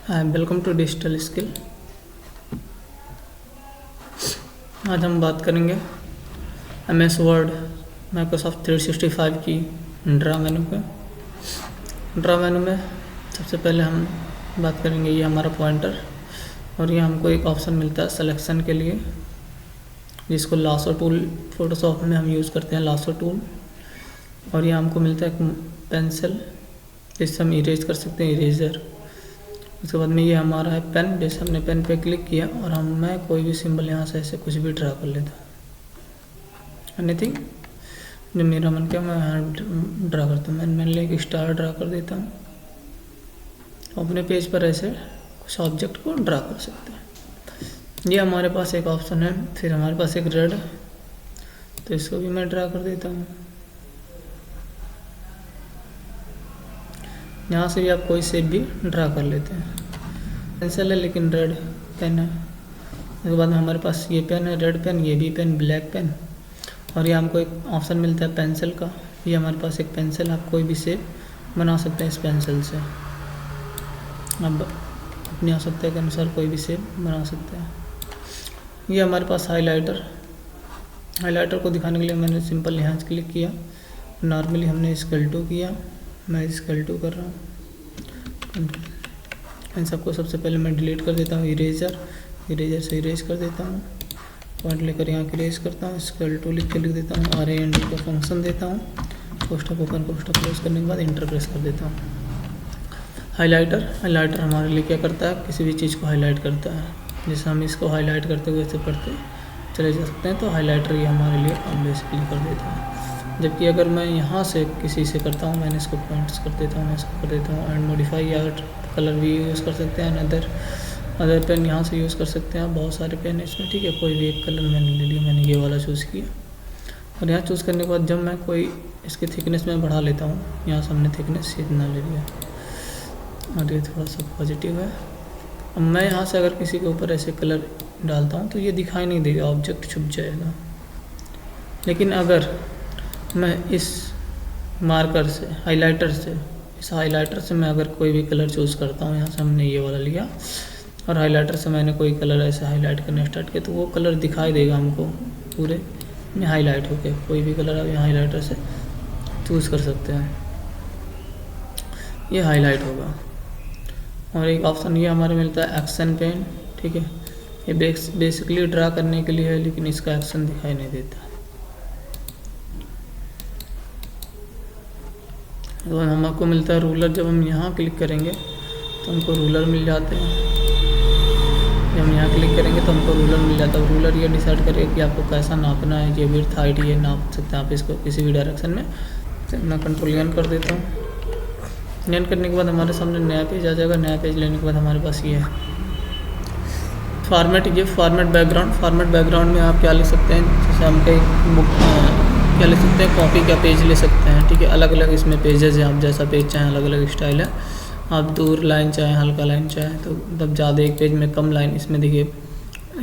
Hi, welcome to digital skill. आज हम बात करेंगे MS वर्ड माइक्रोसॉफ्ट 365 की ड्रा मेनू पे। ड्रा मेनू में सबसे पहले हम बात करेंगे ये हमारा पॉइंटर, और ये हमको एक ऑप्शन मिलता है सिलेक्शन के लिए, जिसको लासो टूल फोटोशॉप में हम यूज़ करते हैं, लासो टूल। और ये हमको मिलता है एक पेंसिल, जिससे हम इरेज कर सकते हैं, इरेजर। उसके बाद में ये हमारा है पेन, जैसे हमने पेन पे क्लिक किया और मैं कोई भी सिंबल यहाँ से ऐसे कुछ भी ड्रा कर लेता हूँ, एनीथिंग जो मेरा मन किया मैं यहाँ ड्रा करता हूँ। मैं मैंने एक स्टार ड्रा कर देता हूँ। अपने पेज पर ऐसे कुछ ऑब्जेक्ट को ड्रा कर सकते हैं। ये हमारे पास एक ऑप्शन है। फिर हमारे पास एक रेड, तो इसको भी मैं ड्रा कर देता हूँ। यहाँ से भी आप कोई शेप भी ड्रा कर लेते हैं। पेंसिल है लेकिन रेड पेन है। उसके बाद में हमारे पास ये पेन है, रेड पेन, ये भी पेन, ब्लैक पेन। और ये हमको एक ऑप्शन मिलता है पेंसिल का। ये हमारे पास एक पेंसिल, आप कोई भी शेप बना सकते हैं इस पेंसिल से। अब अपनी आवश्यकता के अनुसार कोई भी शेप बना सकते हैं। ये हमारे पास हाइलाइटर। हाइलाइटर को दिखाने के लिए मैंने सिंपल यहाँ क्लिक किया। नॉर्मली हमने स्केल 2 किया, मैं स्केल 2 कर रहा हूँ। इन सबको सबसे पहले मैं डिलीट कर देता हूँ। इरेजर से इरेज कर देता हूँ। पॉइंट लेकर यहाँ इरेज करता हूँ। स्केल 2 लिख देता हूँ। RAND का फंक्शन देता हूँ। कोष्ठक ओपन, कोष्ठक क्लोज करने के बाद इंटर प्रेस कर देता हूँ। हाइलाइटर हमारे लिए क्या करता है, किसी भी चीज़ को हाईलाइट करता है। जैसे हम इसको हाईलाइट करते हुए ऐसे पढ़ते चले जा सकते हैं, तो हाईलाइटर ये हमारे लिए बेसिकली कर देता है। जबकि अगर मैं यहाँ से किसी से करता हूँ, मैंने इसको पॉइंट्स कर देता हूँ, मैं इसको कर देता हूँ। एंड मॉडिफाई या कलर भी यूज़ कर सकते हैं। अदर पेन यहाँ से यूज़ कर सकते हैं। बहुत सारे पेन है इसमें, ठीक है। कोई भी एक कलर मैंने ले लिया, मैंने ये वाला चूज़ किया। और यहाँ चूज़ करने के बाद जब मैं कोई इसकी थिकनेस में बढ़ा लेता हूँ, यहाँ से हमने थिकनेस इतना ले लिया और ये थोड़ा सा पॉजिटिव है। अब मैं यहाँ से अगर किसी के ऊपर ऐसे कलर डालता हूँ तो ये दिखाई नहीं देगा, ऑब्जेक्ट छुप जाएगा। लेकिन अगर मैं इस मार्कर से, इस हाइलाइटर से मैं अगर कोई भी कलर चूज़ करता हूँ, यहाँ से हमने ये वाला लिया और हाइलाइटर से मैंने कोई कलर ऐसे हाईलाइट करना स्टार्ट किया, तो वो कलर दिखाई देगा हमको पूरे में हाईलाइट होके। कोई भी कलर आप यहाँ हाइलाइटर से चूज़ कर सकते हैं, ये हाईलाइट होगा। और एक ऑप्शन ये हमारे मिलता है एक्शन पेन, ठीक है। ये बेसिकली ड्रा करने के लिए है, लेकिन इसका एक्शन दिखाई नहीं देता। तो हमको मिलता है रूलर। जब हम यहाँ क्लिक करेंगे तो हमको रूलर मिल जाते हैं। जब हम यहाँ क्लिक करेंगे तो हमको रूलर मिल जाता है। रूलर ये डिसाइड करेगा कि आपको कैसा नापना है। ये विड्थ, हाइट ये नाप सकते हैं आप इसको किसी भी डायरेक्शन में। तो मैं कंट्रोल N कर देता हूँ। N करने के बाद हमारे सामने नया पेज आ जाएगा। नया पेज लेने के बाद हमारे पास ये है फॉर्मेट। ये फॉर्मेट बैकग्राउंड में आप क्या लिख सकते हैं, जैसे हम कहीं बुक क्या लिख सकते हैं, कॉपी का पेज ले सकते हैं, ठीक है। अलग अलग इसमें पेजेस हैं, आप जैसा पेज चाहें, अलग अलग स्टाइल है। आप दूर लाइन चाहें, हल्का लाइन चाहें, तो मतलब ज़्यादा एक पेज में कम लाइन। इसमें देखिए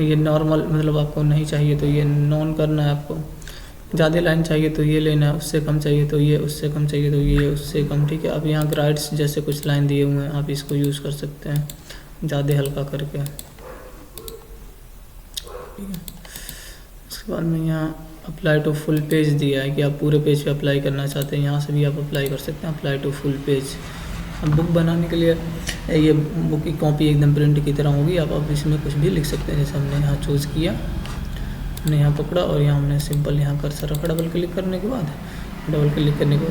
ये नॉर्मल, मतलब आपको नहीं चाहिए तो ये नॉन करना है। आपको ज़्यादा लाइन चाहिए तो ये लेना है, उससे कम चाहिए तो ये, उससे कम चाहिए तो ये, उससे कम, ठीक है। अब यहाँ ग्राइड्स जैसे कुछ लाइन दिए हुए हैं, आप इसको यूज़ कर सकते हैं ज़्यादा हल्का करके, ठीक है। उसके बाद में यहाँ अप्लाई टू फुल पेज दिया है कि आप पूरे पेज पे अप्लाई करना चाहते हैं। यहाँ से भी आप अप्लाई कर सकते हैं, अप्लाई टू फुल पेज। अब बुक बनाने के लिए ये बुक की कॉपी एकदम प्रिंट की तरह होगी। आप इसमें कुछ भी लिख सकते हैं। जैसे हमने यहाँ चूज़ किया, हमने यहाँ पकड़ा और यहाँ हमने सिंपल यहाँ कर्सर रखा। डबल क्लिक करने के बाद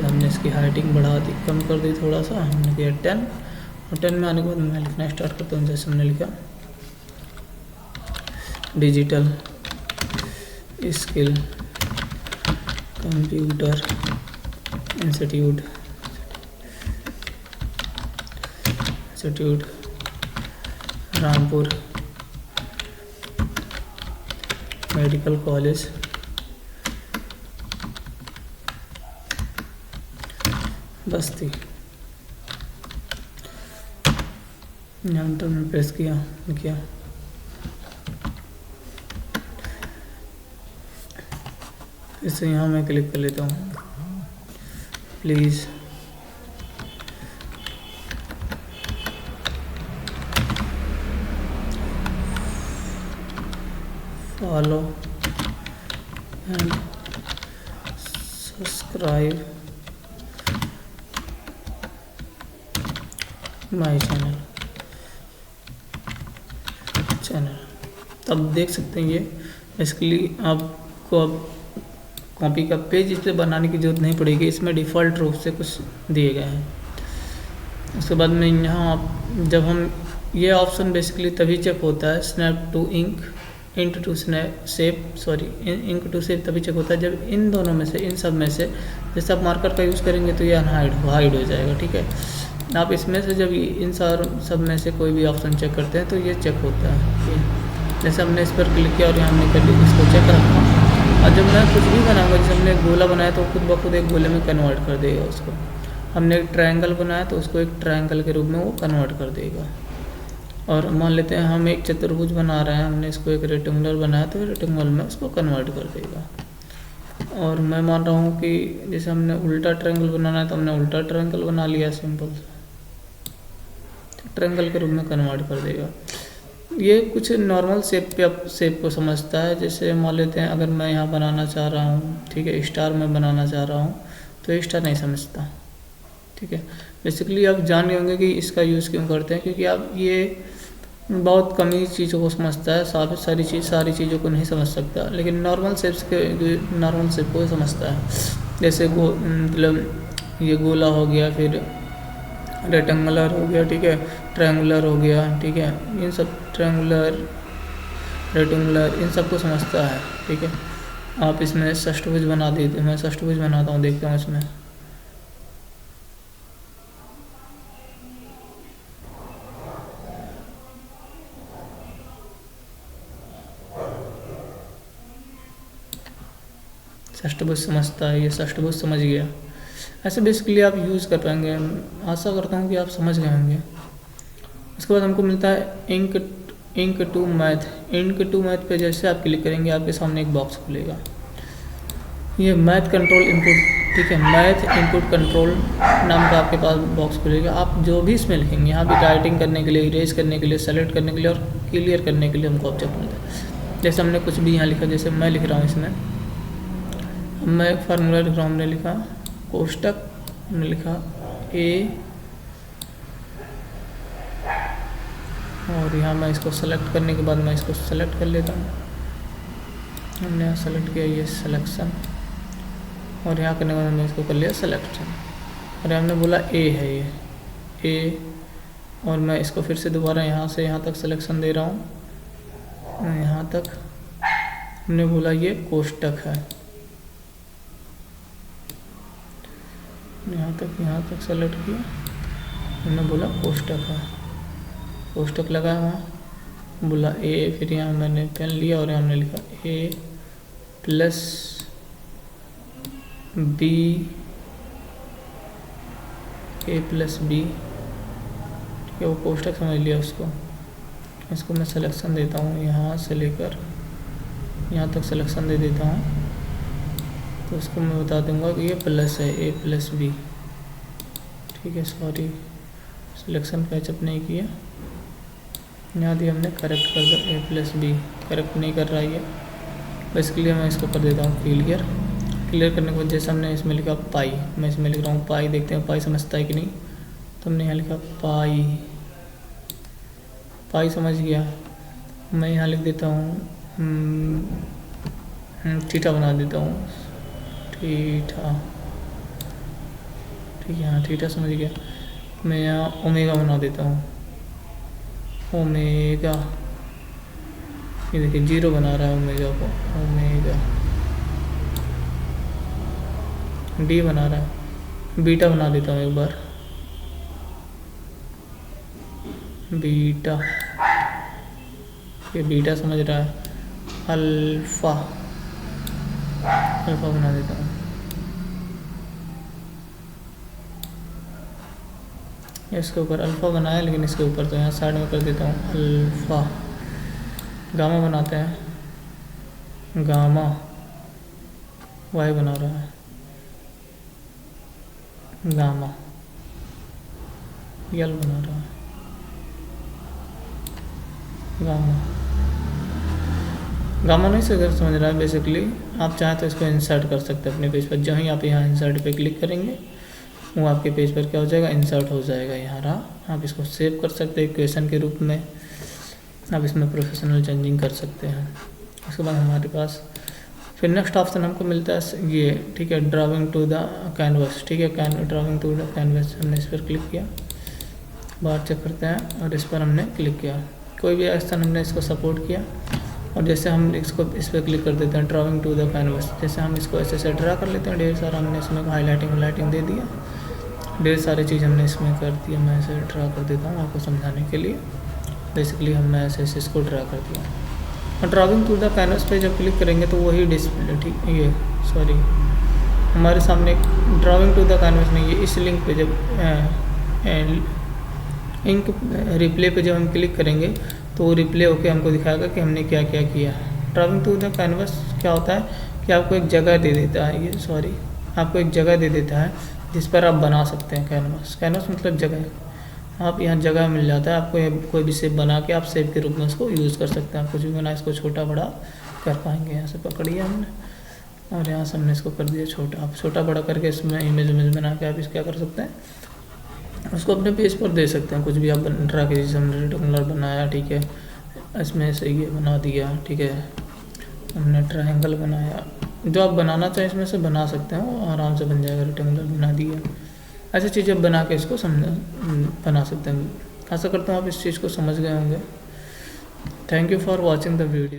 हमने इसकी हाइटिंग बढ़ा दी, कम कर दी थोड़ा सा। हमने किया 10, और 10 में आने के बाद मैं लिखना स्टार्ट करता हूँ। जैसे हमने लिखा digital skill computer institute Rampur medical college बस्ती। यहाँ तो मैंने प्रेस किया। इससे यहाँ मैं क्लिक कर लेता हूँ, please follow and subscribe my channel. तब देख सकते हैं ये बेसिकली आपको अब कॉपी का पेज इस पर बनाने की ज़रूरत नहीं पड़ेगी, इसमें डिफ़ॉल्ट रूप से कुछ दिए गए हैं। उसके बाद में यहाँ जब हम ये ऑप्शन बेसिकली तभी चेक होता है snap to ink ink to ink to shape तभी चेक होता है जब इन दोनों में से, इन सब में से जैसे आप मार्कर का यूज़ करेंगे तो ये हाइड हो जाएगा। ठीक है, आप इसमें से जब इन सब में से कोई भी ऑप्शन चेक करते हैं तो ये चेक होता है। जैसे हमने इस पर क्लिक किया और यहाँ हमने कर लिया, इसको चेक रखा। और जब मैं कुछ भी बनाऊंगा, जैसे हमने एक गोला बनाया तो खुद ब खुद एक गोले में कन्वर्ट कर देगा उसको। हमने एक ट्रायंगल बनाया तो उसको एक ट्रायंगल के रूप में वो कन्वर्ट कर देगा। और मान लेते हैं हम एक चतुर्भुज बना रहे हैं, हमने इसको एक रेक्टेंगुलर बनाया तो रेक्टेंगुलर में उसको कन्वर्ट कर देगा। और मैं मान रहा हूँ कि जैसे हमने उल्टा ट्रायंगल बनाना है तो हमने उल्टा ट्रायंगल बना लिया, सिंपल सा ट्रायंगल के रूप में कन्वर्ट कर देगा। ये कुछ नॉर्मल शेप को समझता है। जैसे मान लेते हैं अगर मैं यहाँ बनाना चाह रहा हूँ, ठीक है, स्टार में बनाना चाह रहा हूँ तो ये स्टार नहीं समझता। ठीक है, बेसिकली आप जान गए होंगे कि इसका यूज़ क्यों करते हैं, क्योंकि आप ये बहुत कम ही चीज़ों को समझता है, सारी चीज़ों को नहीं समझ सकता, लेकिन नॉर्मल शेप को समझता है। जैसे मतलब ये गोला हो गया, फिर रेक्टेंगुलर हो गया, ठीक है, ट्रायंगुलर हो गया, ठीक है, इन सब ट्रायंगुलर रेक्टेंगुलर इन सब को समझता है। ठीक है, आप इसमें षष्ठभुज बना देते, मैं षष्ठभुज बनाता हूँ, देखता हूँ इसमें। षष्ठभुज समझता है, ये षष्ठभुज समझ गया। ऐसे बेसिकली आप यूज़ कर पाएंगे। आशा करता हूँ कि आप समझ गए होंगे। उसके बाद हमको मिलता है इंक टू मैथ पे जैसे आप क्लिक करेंगे आपके सामने एक बॉक्स खुलेगा, ये मैथ कंट्रोल इनपुट, ठीक है, मैथ इनपुट कंट्रोल नाम का आपके पास बॉक्स खुलेगा। आप जो भी इसमें लिखेंगे, यहाँ भी राइटिंग करने के लिए, इरेज करने के लिए, सेलेक्ट करने के लिए और क्लियर करने के लिए हमको ऑब्जेक्ट मिलता है। जैसे हमने कुछ भी यहाँ लिखा, जैसे मैं लिख रहा हूँ इसमें, मैं एक फार्मूला लिख रहा हूँ, हमने लिखा कोष्टक, हमने लिखा ए, और यहाँ मैं इसको सेलेक्ट करने के बाद मैं इसको सेलेक्ट कर लेता हूँ। हमने यहाँ सेलेक्ट किया ये सिलेक्शन, और यहाँ करने के बाद हमने इसको कर लिया सिलेक्शन, और हमने बोला ए है ये ए, और मैं इसको फिर से दोबारा यहाँ से यहाँ तक सिलेक्शन दे रहा हूँ, यहाँ तक हमने बोला ये कोष्टक है, यहाँ तक सेलेक्ट किया, हमने बोला कोष्टक है, कोष्टक लगाया वहाँ, बोला ए, फिर यहाँ मैंने पेन लिया और यहाँ हमने लिखा ए प्लस बी, ठीक है, वो कोष्टक समझ लिया उसको। इसको मैं सिलेक्शन देता हूँ, यहाँ से लेकर यहाँ तक सिलेक्शन दे देता हूँ, तो उसको मैं बता दूंगा कि ये प्लस है, ए प्लस बी, ठीक है, सॉरी सिलेक्शन कैचअप नहीं किया, यहाँ भी हमने करेक्ट कर दिया, ए प्लस बी करेक्ट नहीं कर रहा है ये, बेसिकली मैं इसको कर देता हूँ क्लियर करने के बाद जैसे हमने इसमें लिखा पाई, मैं इसमें लिख रहा हूँ पाई, देखते हैं पाई समझता है कि नहीं। तो हमने यहाँ लिखा पाई समझ गया। मैं यहाँ लिख देता हूँ थीटा बना देता हूँ, थीटा, ठीक है, हाँ थीटा समझ गया। मैं यहाँ ओमेगा बना देता हूँ, ओमेगा, ये देखिए 0 बना रहा है ओमेगा को, ओमेगा डी बना रहा है, बीटा बना देता हूँ एक बार, बीटा, ये बीटा समझ रहा है, अल्फा बना देता हूँ। इसके ऊपर अल्फ़ा बनाया, लेकिन इसके ऊपर तो यहाँ साइड में कर देता हूँ अल्फ़ा। गामा बनाते हैं, गामा वाई बना रहा है, गामा यल बना रहा है, गामा गामा नहीं से अगर समझ रहा है, बेसिकली आप चाहें तो इसको इंसर्ट कर सकते हैं अपने पेज पर। जहाँ ही आप यहाँ इंसर्ट पे क्लिक करेंगे वो आपके पेज पर क्या हो जाएगा, इंसर्ट हो जाएगा। यहाँ रहा, आप इसको सेव कर सकते हैं इक्वेशन के रूप में। आप इसमें प्रोफेशनल चेंजिंग कर सकते हैं। उसके बाद हमारे पास फिर नेक्स्ट ऑप्शन हमको मिलता है ये, ठीक है, ड्राइंग टू द कैनवस। ठीक है, ड्राइंग टू द कैनवस, हमने इस पर क्लिक किया। बाहर चेक करते हैं और इस पर हमने क्लिक किया। कोई भी एक्शन हमने इसको सपोर्ट किया और जैसे हम इसको इस पर क्लिक कर देते हैं ड्राइंग टू द कैनवस, जैसे हम इसको ऐसे से ड्रा कर लेते हैं। ढेर सारा हमने इसमें हाईलाइटिंग दे दिया, ढेर सारी चीज़ हमने इसमें कर दिया। मैं ऐसे ड्रा कर देता हूँ आपको समझाने के लिए। बेसिकली हमने ऐसे इसको ड्रा कर दिया और ड्राइंग टू द कैनवस पे जब क्लिक करेंगे तो वही डिस्प्ले, ठीक है, ये सॉरी हमारे सामने ड्राइंग टू द कैनवस नहीं, ये इस लिंक पे जब इंक रिप्ले पे जब हम क्लिक करेंगे तो वो रिप्ले होके हमको दिखाएगा कि हमने क्या क्या किया। ड्राइंग टू द कैनवस क्या होता है कि आपको एक जगह दे देता है, ये सॉरी आपको एक जगह दे देता है जिस पर आप बना सकते हैं कैनवस। कैनवस मतलब जगह, आप यहाँ जगह मिल जाता है आपको, कोई भी शेप बना के आप शेप के रूप में उसको यूज़ कर सकते हैं। कुछ भी बना, इसको छोटा बड़ा कर पाएंगे। यहाँ से पकड़िए हमने और यहाँ से हमने इसको कर दिया छोटा। आप छोटा बड़ा करके इसमें इमेज बना के आप इस क्या कर सकते हैं, उसको अपने पेज पर दे सकते हैं। कुछ भी आप ड्रा के, जैसे हमने रेक्टेंगुलर बनाया, ठीक है, इसमें से ये बना दिया, ठीक है, हमने ट्रायंगल बनाया, जो आप बनाना चाहें इसमें से बना सकते हैं, आराम से बन जाएगा। रेक्टेंगुलर बना दिया, ऐसी चीज़ें बना के इसको बना सकते हैं। आशा करता हूँ आप इस चीज़ को समझ गए होंगे। Thank you for watching the video.